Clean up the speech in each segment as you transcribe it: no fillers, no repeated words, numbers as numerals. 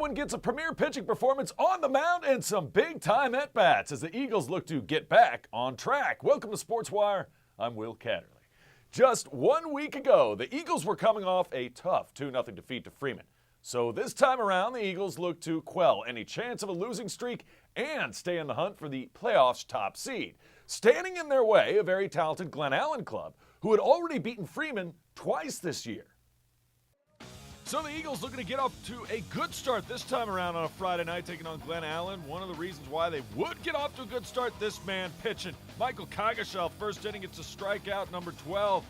Godwin gets a premier pitching performance on the mound and some big-time at-bats as the Eagles look to get back on track. Welcome to Sportswire. I'm Will Catterley. Just 1 week ago, the Eagles were coming off a tough 2-0 defeat to Freeman. So this time around, the Eagles look to quell any chance of a losing streak and stay in the hunt for the playoffs' top seed. Standing in their way, a very talented Glen Allen club who had already beaten Freeman twice this year. So the Eagles looking to get off to a good start this time around on a Friday night, taking on Glen Allen. One of the reasons why they would get off to a good start, this man pitching. Michael Coggeshall, first inning, gets a strikeout, number 12.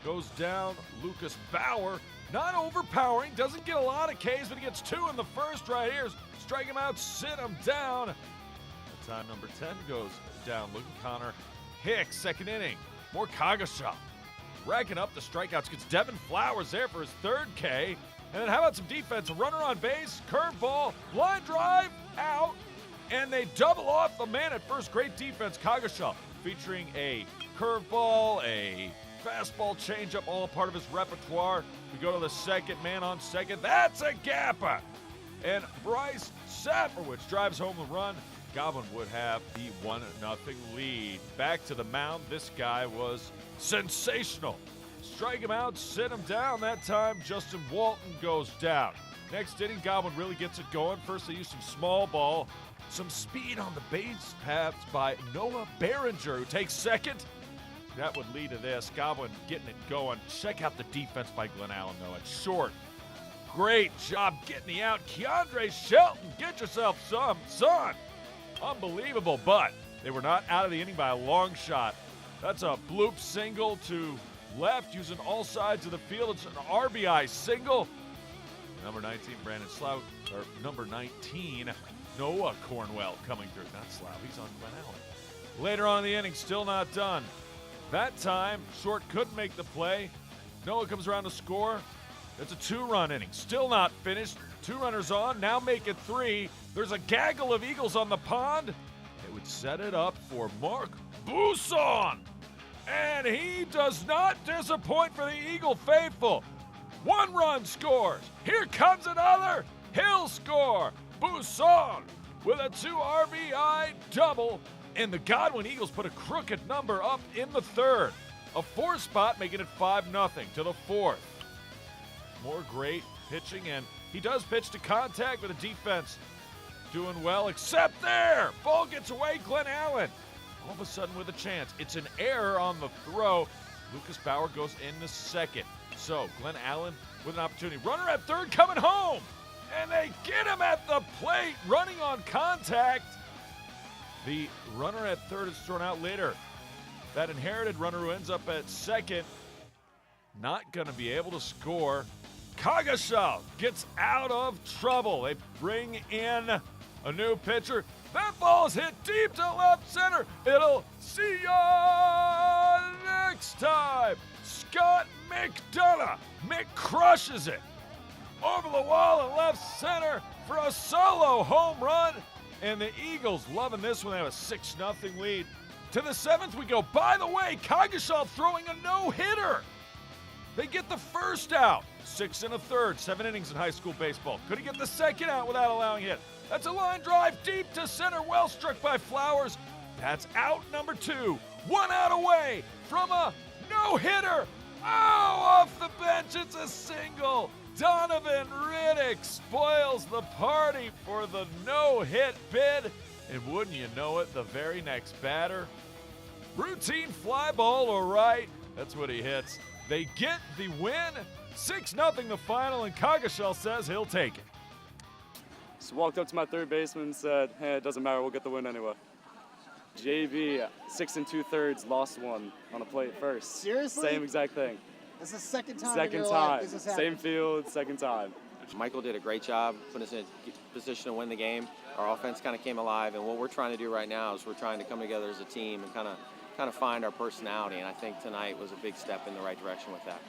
Goes down Lucas Bauer. Not overpowering, doesn't get a lot of Ks, but he gets 2 in the first right here. Strike him out, sit him down. That time number 10 goes down. Looking Connor Hicks, second inning. More Coggeshall. Racking up the strikeouts, gets Devin Flowers there for his third K. And then how about some defense? A runner on base, curveball, line drive, out. And they double off the man at first. Great defense, Coggeshall, featuring a curveball, a fastball changeup, all a part of his repertoire. We go to the second, man on second. That's a gapper. And Bryce Saperwich drives home the run. Godwin would have the 1-0 lead. Back to the mound. This guy was sensational. Strike him out, sit him down. That time, Justin Walton goes down. Next inning, Godwin really gets it going. First, they use some small ball, some speed on the base paths by Noah Behringer, who takes second. That would lead to this. Godwin getting it going. Check out the defense by Glen Allen, though. It's short. Great job getting the out. Keandre Shelton, get yourself some, son. Unbelievable, but they were not out of the inning by a long shot. That's a bloop single to left, using all sides of the field. It's an RBI single. Number 19, Brandon Slough, or number 19, Noah Cornwell coming through. Not Slough, he's on Glen Allen. Later on in the inning, still not done. That time, Short couldn't make the play. Noah comes around to score. It's a 2-run inning. Still not finished. 2 runners on, now make it 3. There's a gaggle of Eagles on the pond. It would set it up for Mark Buson. And he does not disappoint for the Eagle faithful. 1 run scores. Here comes another. He'll score. Buson with a 2 RBI double. And the Godwin Eagles put a crooked number up in the third. A 4 spot, making it 5-0 to the 4th. More great pitching, and he does pitch to contact with the defense doing well, except there. Ball gets away, Glen Allen. All of a sudden with a chance. It's an error on the throw. Lucas Bauer goes into second. So Glen Allen with an opportunity. Runner at third coming home. And they get him at the plate, running on contact. The runner at third is thrown out later. That inherited runner who ends up at second, not going to be able to score. Coggeshall gets out of trouble. They bring in a new pitcher. That ball is hit deep to left center. It'll see ya next time. Scott McDonough. Mick crushes it over the wall in left center for a solo home run. And the Eagles loving this one. They have a 6-0 lead. To the 7th we go. By the way, Coggeshall throwing a no-hitter. They get the first out. 6 1/3, 7 innings in high school baseball. Could he get the second out without allowing hit? That's a line drive deep to center. Well struck by Flowers. That's out number 2. 1 out away from a no-hitter. Oh, off the bench, it's a single. Donovan Riddick spoils the party for the no-hit bid. And wouldn't you know it, the very next batter. Routine fly ball, all right. That's what he hits. They get the win. 6-0 the final, and Coggeshall says he'll take it. Just walked up to my third baseman and said, hey, it doesn't matter, we'll get the win anyway. JV, 6 2/3, lost 1 on a plate first. Seriously? Same exact thing. This is the second time in Second your time. life this has happened. Same field, second time. Michael did a great job putting us in a position to win the game. Our offense kind of came alive, and what we're trying to do right now is we're trying to come together as a team and kind of find our personality, and I think tonight was a big step in the right direction with that.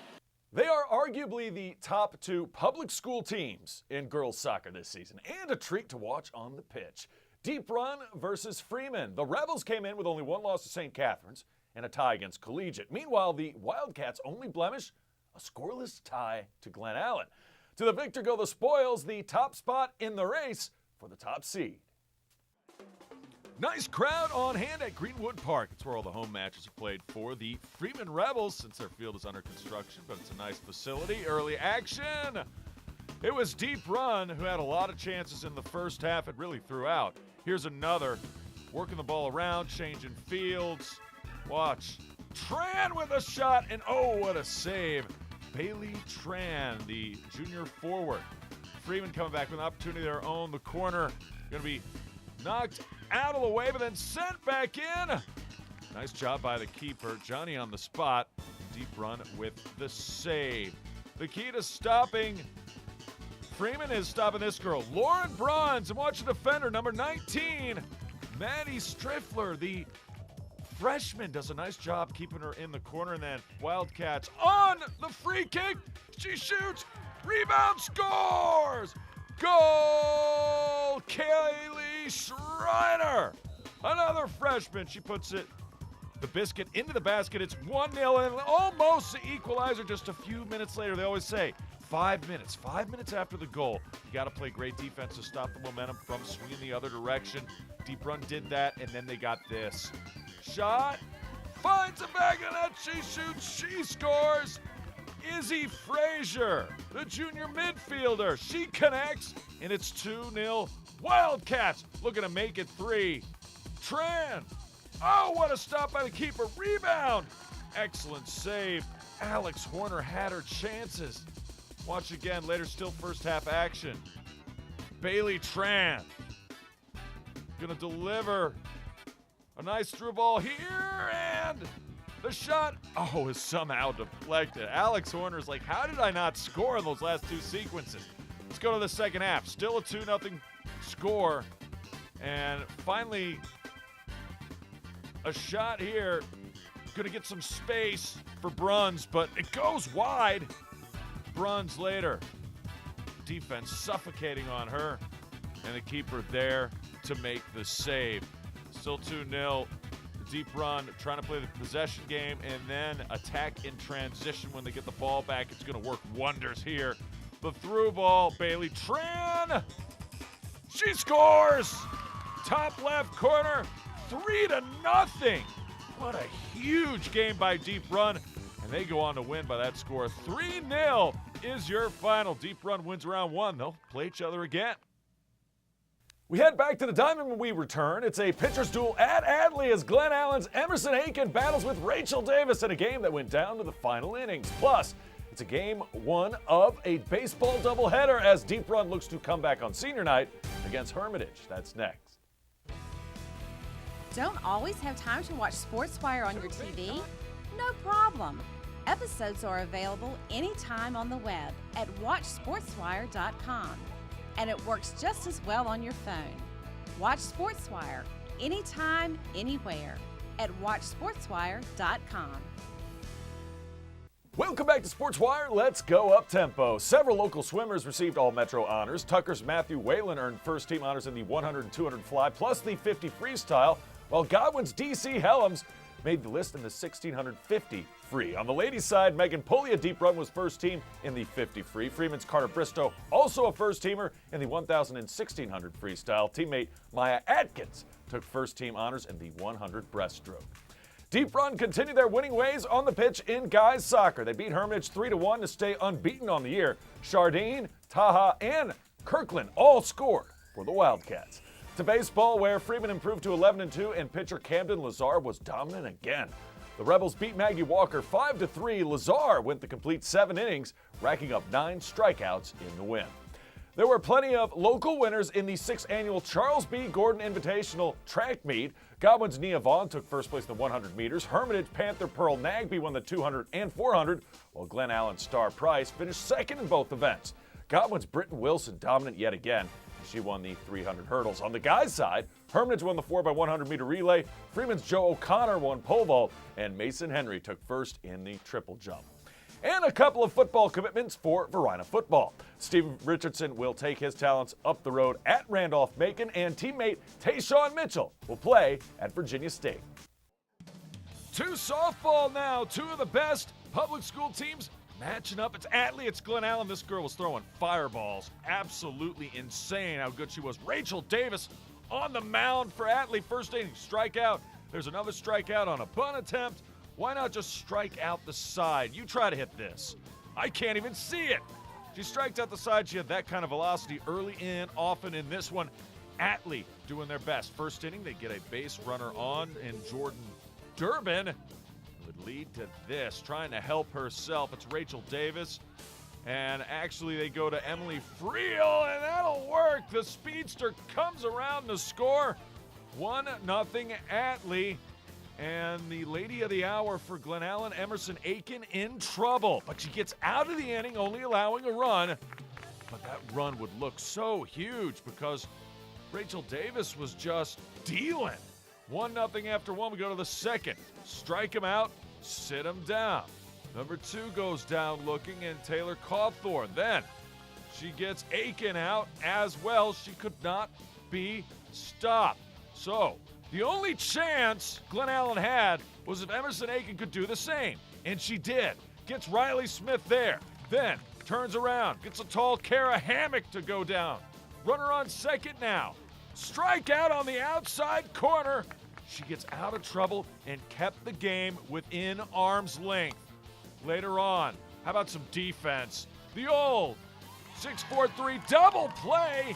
They are arguably the top 2 public school teams in girls soccer this season, and a treat to watch on the pitch. Deep Run versus Freeman. The Rebels came in with only 1 loss to St. Catherine's and a tie against Collegiate. Meanwhile, the Wildcats' only blemish, a scoreless tie to Glen Allen. To the victor go the spoils, the top spot in the race for the top seed. Nice crowd on hand at Greenwood Park. It's where all the home matches are played for the Freeman Rebels since their field is under construction, but it's a nice facility. Early action. It was Deep Run who had a lot of chances in the first half and really threw out. Here's another. Working the ball around, changing fields. Watch. Tran with a shot, and oh, what a save. Bailey Tran, the junior forward. Freeman coming back with an opportunity to their own. The corner going to be knocked out of the way, but then sent back in. Nice job by the keeper. Johnny on the spot. Deep Run with the save. The key to stopping Freeman is stopping this girl, Lauren Bruns, and watch the defender, number 19, Maddie Striffler, the freshman, does a nice job keeping her in the corner, and then Wildcats on the free kick. She shoots, rebound, scores! Goal! Kaylee Schreiner, another freshman. She puts it, the biscuit, into the basket. It's 1-0 and almost the equalizer just a few minutes later. They always say 5 minutes after the goal. You got to play great defense to stop the momentum from swinging the other direction. Deep Run did that, and then they got this. Shot, finds a bag of net, she shoots, she scores. Izzy Frazier, the junior midfielder, she connects, and it's 2-0. Wildcats looking to make it 3. Tran, oh, what a stop by the keeper. Rebound, excellent save. Alex Horner had her chances. Watch again, later still first half action. Bailey Tran gonna deliver a nice through ball here, and the shot, oh, is somehow deflected. Alex Horner's like, how did I not score in those last two sequences? Let's go to the second half. Still a 2-0 score, and finally a shot here. Gonna get some space for Bruns, but it goes wide. Bruns later. Defense suffocating on her, and the keeper there to make the save. Still 2-0. Deep Run trying to play the possession game and then attack in transition when they get the ball back. It's going to work wonders here. The through ball, Bailey Tran. She scores! Top left corner, 3-0. What a huge game by Deep Run. And they go on to win by that score. 3-0 is your final. Deep Run wins round 1. They'll play each other again. We head back to the diamond when we return. It's a pitcher's duel at Atlee as Glen Allen's Emerson Aiken battles with Rachel Davis in a game that went down to the final innings. Plus, it's a game 1 of a baseball doubleheader as Deep Run looks to come back on senior night against Hermitage. That's next. Don't always have time to watch Sportswire on your TV? No problem. Episodes are available anytime on the web at watchsportswire.com. And it works just as well on your phone. Watch Sportswire anytime, anywhere at watchsportswire.com. Welcome back to Sportswire. Let's go up tempo. Several local swimmers received all-Metro honors. Tucker's Matthew Whalen earned first-team honors in the 100 and 200 fly, plus the 50 freestyle, while Godwin's D.C. Helms made the list in the 1650 free. On the ladies' side, Megan Polia Deep Run was first team in the 50 free. Freeman's Carter Bristow also a first teamer in the 1000 and 1600 freestyle. Teammate Maya Atkins took first team honors in the 100 breaststroke. Deep Run continued their winning ways on the pitch in guys soccer. They beat Hermitage 3-1 to stay unbeaten on the year. Chardine, Taha, and Kirkland all scored for the Wildcats. To baseball, where Freeman improved to 11-2 and pitcher Camden Lazar was dominant again. The Rebels beat Maggie Walker 5-3. Lazar went the complete 7 innings, racking up 9 strikeouts in the win. There were plenty of local winners in the 6th annual Charles B. Gordon Invitational track meet. Godwin's Nia Vaughn took first place in the 100 meters. Hermitage Panther Pearl Nagby won the 200 and 400, while Glen Allen Star Price finished second in both events. Godwin's Britton Wilson dominant yet again. She won the 300 hurdles. On the guys' side, Hermitage won the 4x100 meter relay. Freeman's Joe O'Connor won pole vault, and Mason Henry took first in the triple jump. And a couple of football commitments for Verina football. Stephen Richardson will take his talents up the road at Randolph-Macon, and teammate Tayshawn Mitchell will play at Virginia State. To softball now, 2 of the best public school teams Matching up, it's Atlee, it's Glen Allen. This girl was throwing fireballs. Absolutely insane how good she was. Rachel Davis on the mound for Atlee. First inning, strikeout. There's another strikeout on a bunt attempt. Why not just strike out the side? You try to hit this. I can't even see it. She striked out the side. She had that kind of velocity early in, often in this one. Atlee doing their best. First inning, they get a base runner on in Jordan Durbin. It would lead to this, trying to help herself. It's Rachel Davis. And actually, they go to Emily Friel, and that'll work. The speedster comes around to score. 1-0 Atlee. And the lady of the hour for Glen Allen, Emerson Aiken, in trouble. But she gets out of the inning, only allowing a run. But that run would look so huge because Rachel Davis was just dealing. 1-0 after one. We go to the second. Strike him out, sit him down. Number 2 goes down looking, and Taylor Cawthorn. Then she gets Aiken out as well. She could not be stopped. So the only chance Glen Allen had was if Emerson Aiken could do the same. And she did. Gets Riley Smith there. Then turns around. Gets a tall Kara Hammock to go down. Runner on second now. Strikeout on the outside corner. She gets out of trouble and kept the game within arm's length. Later on, how about some defense? The old 6-4-3 double play.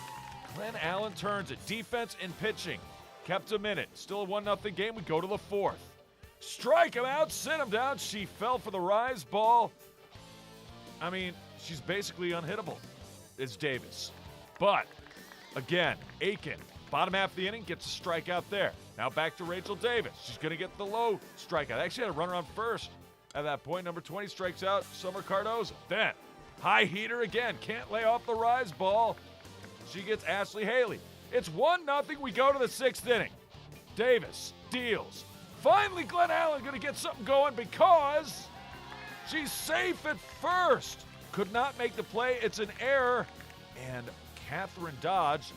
Glen Allen turns it. Defense and pitching. Kept him in it. Still a 1-0 game. We go to the fourth. Strike him out, sit him down. She fell for the rise ball. I mean, she's basically unhittable. It's Davis. But, again, Aiken, bottom half of the inning, gets a strikeout there. Now back to Rachel Davis. She's going to get the low strikeout. Actually had a runner on first at that point. Number 20 strikes out Summer Cardozo. Then, high heater again. Can't lay off the rise ball. She gets Ashley Haley. It's 1-0. We go to the sixth inning. Davis deals. Finally, Glen Allen going to get something going because she's safe at first. Could not make the play. It's an error. And Catherine dodges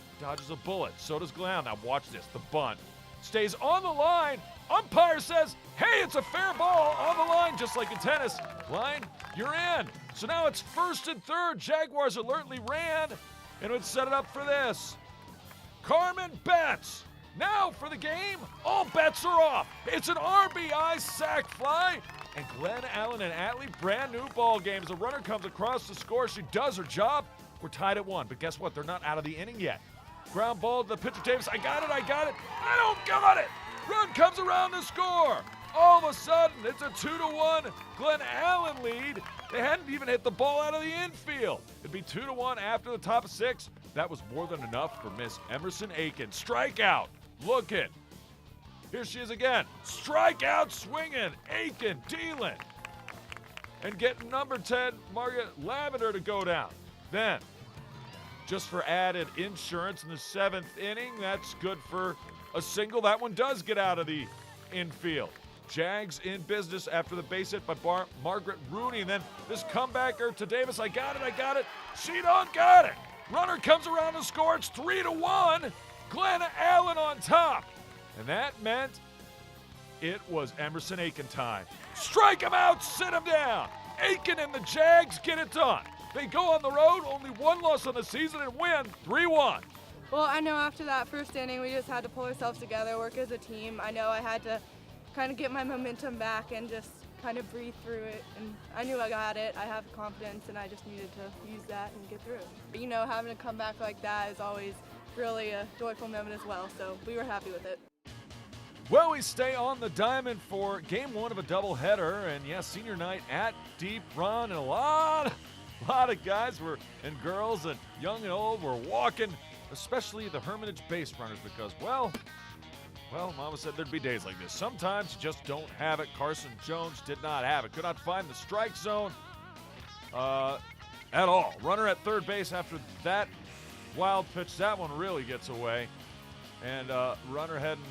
a bullet. So does Glen Allen. Now watch this. The bunt stays on the line. Umpire says, hey, it's a fair ball on the line, just like in tennis. Line, you're in. So now it's first and third. Jaguars alertly ran and would set it up for this. Carmen Betts. Now for the game, all bets are off. It's an RBI sac fly. And Glen Allen and Atlee, brand new ball game. As a runner comes across to score, she does her job. We're tied at 1, but guess what? They're not out of the inning yet. Ground ball to the pitcher Davis. I got it. I don't got it. Run comes around to score. All of a sudden, it's a 2-1 Glen Allen lead. They hadn't even hit the ball out of the infield. It'd be 2-1 after the top of 6. That was more than enough for Miss Emerson Aiken. Strikeout. Looking. Here she is again. Strikeout swinging. Aiken dealing. And getting number 10, Margaret Lavender, to go down. Then, just for added insurance in the 7th inning, that's good for a single. That one does get out of the infield. Jags in business after the base hit by Margaret Rooney. And then this comebacker to Davis. I got it. She don't got it. Runner comes around to score. It's 3-1. Glen Allen on top. And that meant it was Emerson Aiken time. Strike him out, sit him down. Aiken and the Jags get it done. They go on the road, only 1 loss on the season, and win 3-1. Well, I know after that first inning, we just had to pull ourselves together, work as a team. I know I had to kind of get my momentum back and just kind of breathe through it. And I knew I got it. I have confidence, and I just needed to use that and get through it. But, you know, having to come back like that is always really a joyful moment as well, so we were happy with it. Well, we stay on the diamond for game 1 of a doubleheader, and yes, senior night at Deep Run, and a lot of guys and girls and young and old were walking, especially the Hermitage base runners, because, well, Mama said there'd be days like this. Sometimes you just don't have it. Carson Jones did not have it. Could not find the strike zone at all. Runner at third base after that wild pitch. That one really gets away. And runner heading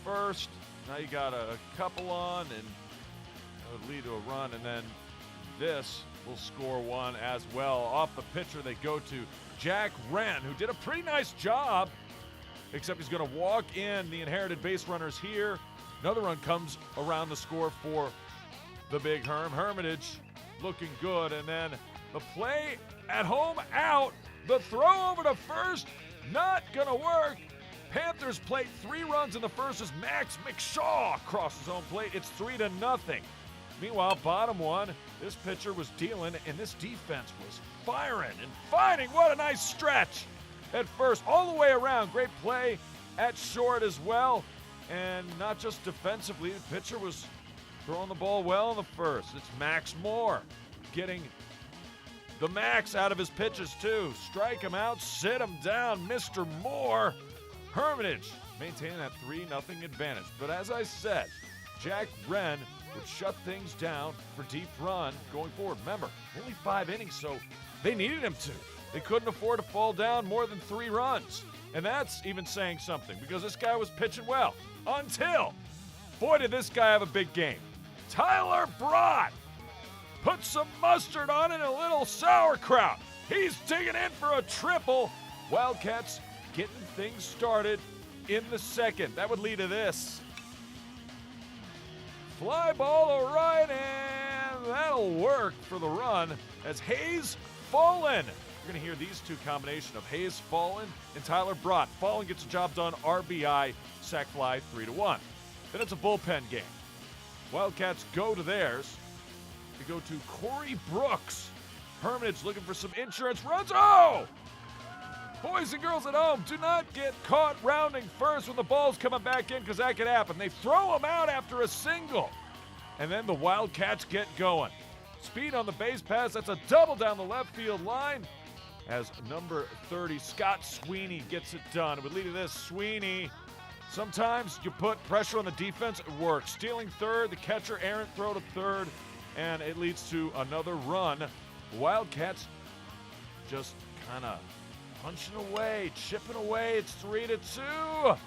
first. Now you got a couple on, and it would lead to a run. And then this will score one as well. Off the pitcher, they go to Jack Wren, who did a pretty nice job, except he's going to walk in the inherited base runners here. Another run comes around the score for the big Hermitage. looking good. And then the play at home out. The throw over to first, not gonna work. Panthers plate 3 runs in the first as Max McShaw crosses home plate. It's 3-0. Meanwhile, bottom one, this pitcher was dealing and this defense was firing and fighting. What a nice stretch at first, all the way around. Great play at short as well. And not just defensively, the pitcher was throwing the ball well in the first. It's Max Moore getting the max out of his pitches too. Strike him out, sit him down, Mr. Moore. Hermitage maintaining that 3-0 advantage. But as I said, Jack Wren would shut things down for deep run going forward. Remember, only 5 innings, so they needed him to. They couldn't afford to fall down more than 3 runs. And that's even saying something because this guy was pitching well until, boy, did this guy have a big game. Tyler Brott put some mustard on it and a little sauerkraut. He's digging in for a triple. Wildcats getting things started in the second. That would lead to this. Fly ball all right, and that'll work for the run as Hayes Fallen. You're going to hear these two combination of Hayes Fallen and Tyler Brott. Fallen gets the job done, RBI, sac fly, 3-1. Then it's a bullpen game. Wildcats go to theirs. They go to Corey Brooks. Hermitage looking for some insurance runs. Oh! Boys and girls at home, do not get caught rounding first when the ball's coming back in because that could happen. They throw him out after a single. And then the Wildcats get going. Speed on the base pass. That's a double down the left field line as number 30, Scott Sweeney, gets it done. It would lead to this. Sweeney, sometimes you put pressure on the defense, it works. Stealing third, the catcher errant throw to third, and it leads to another run. Wildcats just kind of punching away, chipping away. It's 3-2.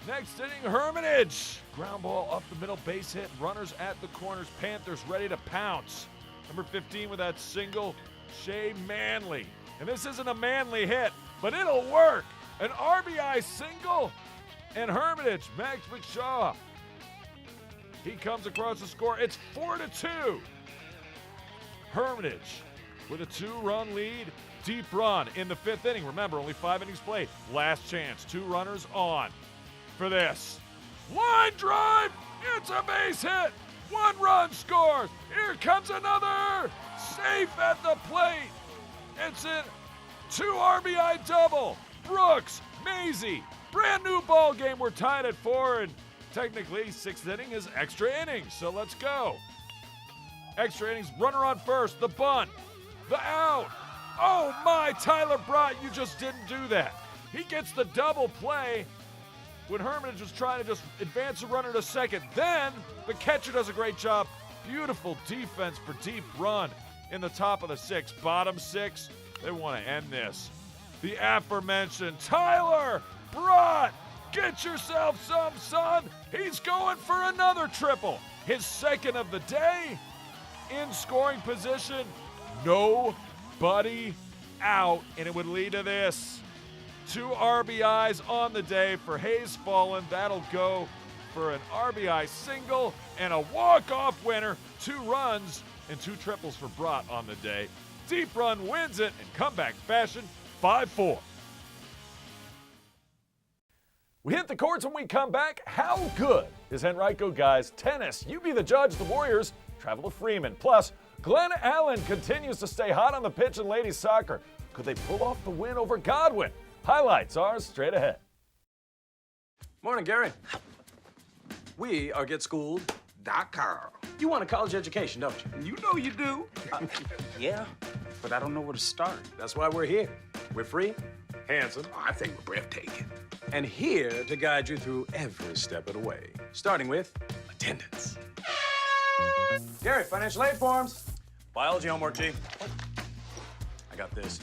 Next inning, Hermitage. Ground ball up the middle, base hit. Runners at the corners. Panthers ready to pounce. Number 15 with that single, Shea Manley. And this isn't a Manley hit, but it'll work. An RBI single, and Hermitage, Max McShaw. He comes across the score. It's 4-2. Hermitage with a 2-run lead. Deep run in the 5th inning. Remember, only 5 innings played. Last chance. 2 runners on for this. Line drive. It's a base hit. 1 run scores. Here comes another. Safe at the plate. It's a 2 RBI double. Brooks, Maisie. Brand new ball game. We're tied at 4, and technically 6th inning is extra innings. So let's go. Extra innings. Runner on first. The bunt. The out. Oh my, Tyler Brott, you just didn't do that. He gets the double play when Hermitage was trying to just advance a runner to second. Then the catcher does a great job. Beautiful defense for deep run in the top of the 6th. Bottom 6, they want to end this. The aforementioned Tyler Brott. Get yourself some, son. He's going for another triple. His 2nd of the day. In scoring position. Nobody out, and it would lead to this. 2 RBIs on the day for Hayes Fallen. That'll go for an RBI single and a walk-off winner. 2 runs and 2 triples for Brott on the day. Deep run wins it in comeback fashion, 5-4. We hit the courts when we come back. How good is Henrico guys tennis? You be the judge. The Warriors travel to Freeman. Plus, Glen Allen continues to stay hot on the pitch in ladies soccer. Could they pull off the win over Godwin? Highlights are straight ahead. Morning, Gary. We are GetSchooled.com. You want a college education, don't you? You know you do. Yeah, but I don't know where to start. That's why we're here. We're free, handsome, I think we're breathtaking. and here to guide you through every step of the way, starting with attendance. Gary, financial aid forms. Biology homework, G. I got this.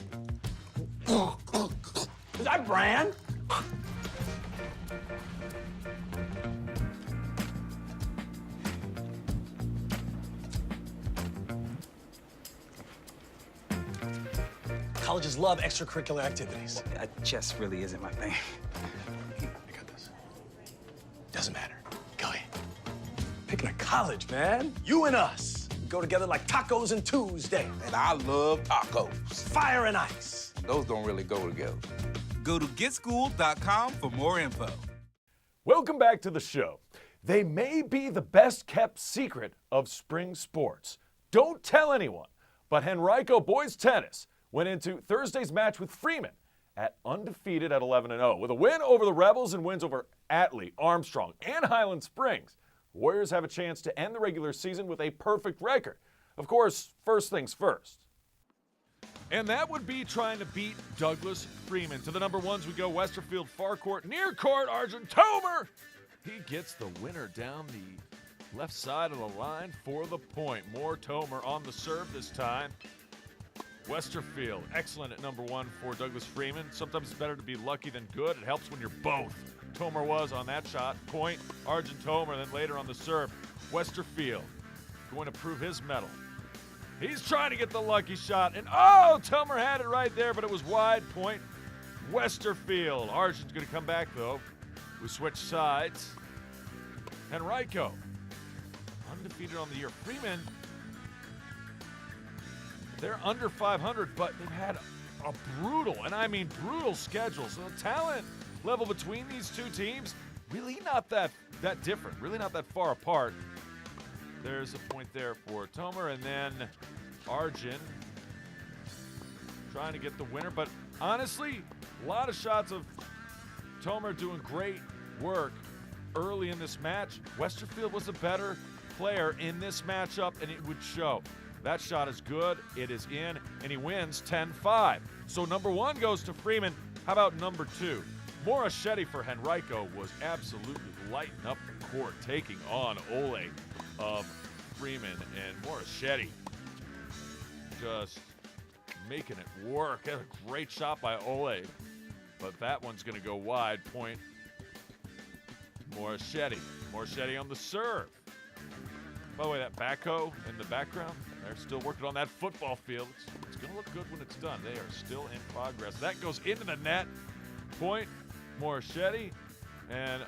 Is that Bran? Colleges love extracurricular activities. Chess really isn't my thing. I got this. Doesn't matter. Go ahead. Picking a college, man. You and us. Go together like tacos and Tuesday. And I love tacos. Fire and ice. Those don't really go together. Go to getschool.com for more info. Welcome back to the show. They may be the best kept secret of spring sports. Don't tell anyone, but Henrico boys tennis went into Thursday's match with Freeman at undefeated at 11-0 with a win over the Rebels and wins over Atlee, Armstrong, and Highland Springs. Warriors have a chance to end the regular season with a perfect record. Of course, first things first. And that would be trying to beat Douglas Freeman. To the number ones we go. Westerfield, far court, near court, Argent Tomer. He gets the winner down the left side of the line for the point. More Tomer on the serve this time. Westerfield, excellent at number one for Douglas Freeman. Sometimes it's better to be lucky than good. It helps when you're both. Tomer was on that shot. Point, Argent Tomer, then later on the serve. Westerfield going to prove his mettle. He's trying to get the lucky shot, and oh, Tomer had it right there, but it was wide. Point, Westerfield. Argent's going to come back, though. We switch sides. Henrico, undefeated on the year. Freeman, they're under 500, but they've had a brutal, and I mean brutal schedule. So the talent level between these two teams, really not that different, really not that far apart. There's a point there for Tomer, and then Arjun trying to get the winner. But honestly, a lot of shots of Tomer doing great work early in this match. Westerfield was a better player in this matchup, and it would show. That shot is good, it is in, and he wins 10-5. So number one goes to Freeman. How about number two? Morichetti for Henrico was absolutely lighting up the court, taking on Ole of Freeman, and Morichetti just making it work. That's a great shot by Ole, but that one's going to go wide. Point, Morichetti. Morichetti on the serve. By the way, that backhoe in the background, they're still working on that football field. It's going to look good when it's done. They are still in progress. That goes into the net. Point, Morichetti, and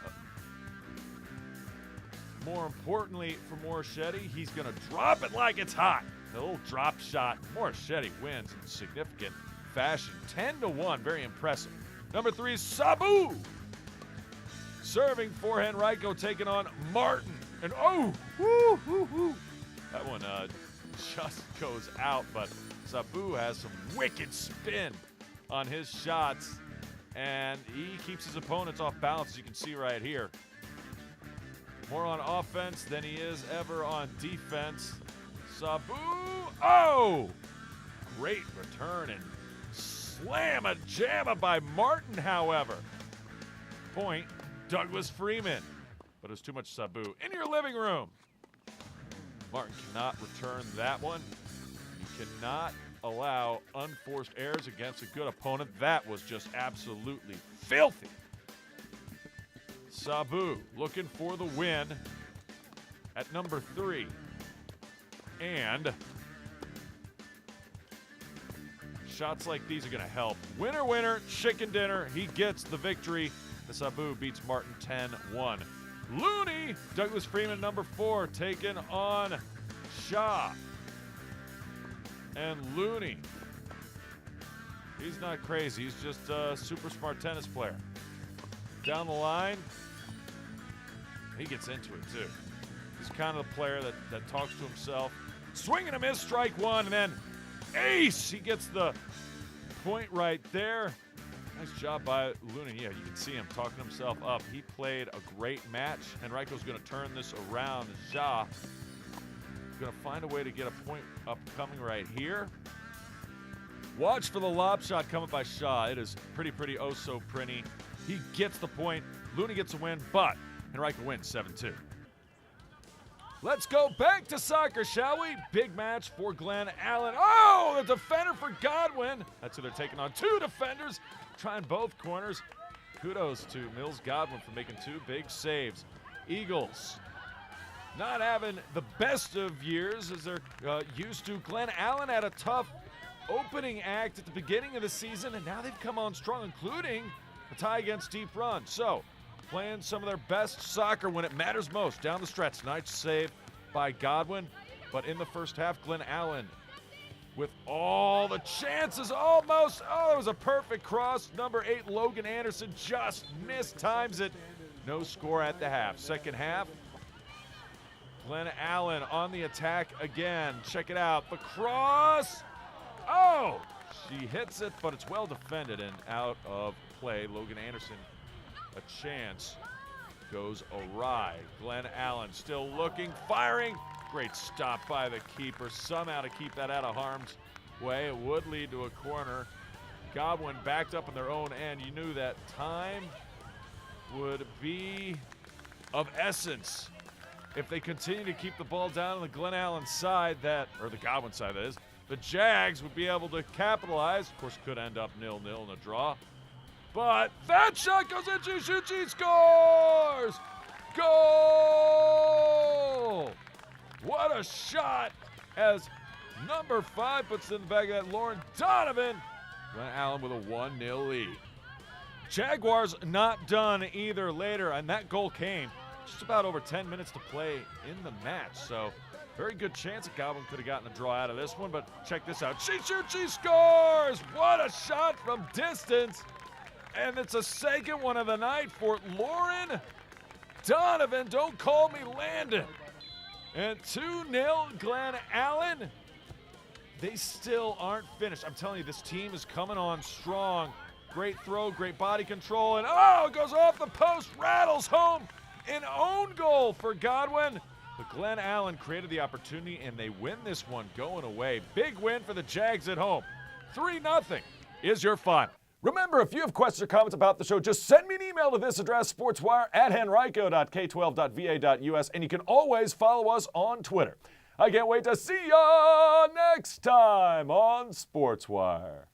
more importantly for Morichetti, he's going to drop it like it's hot. A little drop shot. Morichetti wins in significant fashion. 10-1, very impressive. Number three, Sabu. Serving for Henrico, taking on Martin. And oh, that one just goes out, but Sabu has some wicked spin on his shots, and he keeps his opponents off balance, as you can see right here. More on offense than he is ever on defense. Sabu, oh! Great return and slam-a-jamma by Martin, however. Point, Douglas Freeman. But it was too much Sabu. In your living room. Martin cannot return that one. You cannot allow unforced errors against a good opponent. That was just absolutely filthy. Sabu looking for the win at number three. And shots like these are going to help. Winner, winner, chicken dinner. He gets the victory. The Sabu beats Martin 10-1. Looney, Douglas Freeman, number four, taking on Shaw. And Looney, he's not crazy. He's just a super smart tennis player. Down the line, he gets into it too. He's kind of the player that talks to himself. Swing and a miss, strike one, and then ace. He gets the point right there. Nice job by Looney. Yeah, you can see him talking himself up. He played a great match. Henrico's going to turn this around. Ja going to find a way to get a point up coming right here. Watch for the lob shot coming by Shaw. It is pretty, oh so pretty. He gets the point. Looney gets a win, but Henrico wins 7-2. Let's go back to soccer, shall we? Big match for Glen Allen. Oh, the defender for Godwin. That's who they're taking on. Two defenders trying both corners. Kudos to Mills Godwin for making two big saves. Eagles not having the best of years as they're used to. Glen Allen had a tough opening act at the beginning of the season, and now they've come on strong, including a tie against Deep Run. So, playing some of their best soccer when it matters most down the stretch. Nice save by Godwin. But in the first half, Glen Allen with all the chances almost. Oh, it was a perfect cross. Number 8, Logan Anderson just mistimes it. No score at the half. Second half, Glen Allen on the attack again. Check it out. The cross. Oh, she hits it, but it's well defended and out of play. Logan Anderson, a chance, goes awry. Glen Allen still looking, firing. Great stop by the keeper, somehow to keep that out of harm's way. It would lead to a corner. Godwin backed up in their own end. You knew that time would be of essence if they continue to keep the ball down on the Glen Allen side, or the Godwin side that is. The Jags would be able to capitalize. Of course, could end up 0-0 in a draw. But that shot goes in. She scores! Goal! What a shot as number 5 puts in the back of that, Lauren Donovan. Glen Allen with a 1-0 lead. Jaguars not done either later, and that goal came just about over 10 minutes to play in the match. So very good chance that Godwin could have gotten a draw out of this one, but check this out. She shoots, she scores! What a shot from distance. And it's a second one of the night for Lauren Donovan. Don't call me Landon. And 2-0 Glen Allen. They still aren't finished. I'm telling you, this team is coming on strong. Great throw, great body control, and oh, it goes off the post, rattles home. An own goal for Godwin. But Glen Allen created the opportunity, and they win this one going away. Big win for the Jags at home. 3-0 is your final. Remember, if you have questions or comments about the show, just send me an email to this address, sportswire@henrico.k12.va.us, and you can always follow us on Twitter. I can't wait to see ya next time on Sportswire.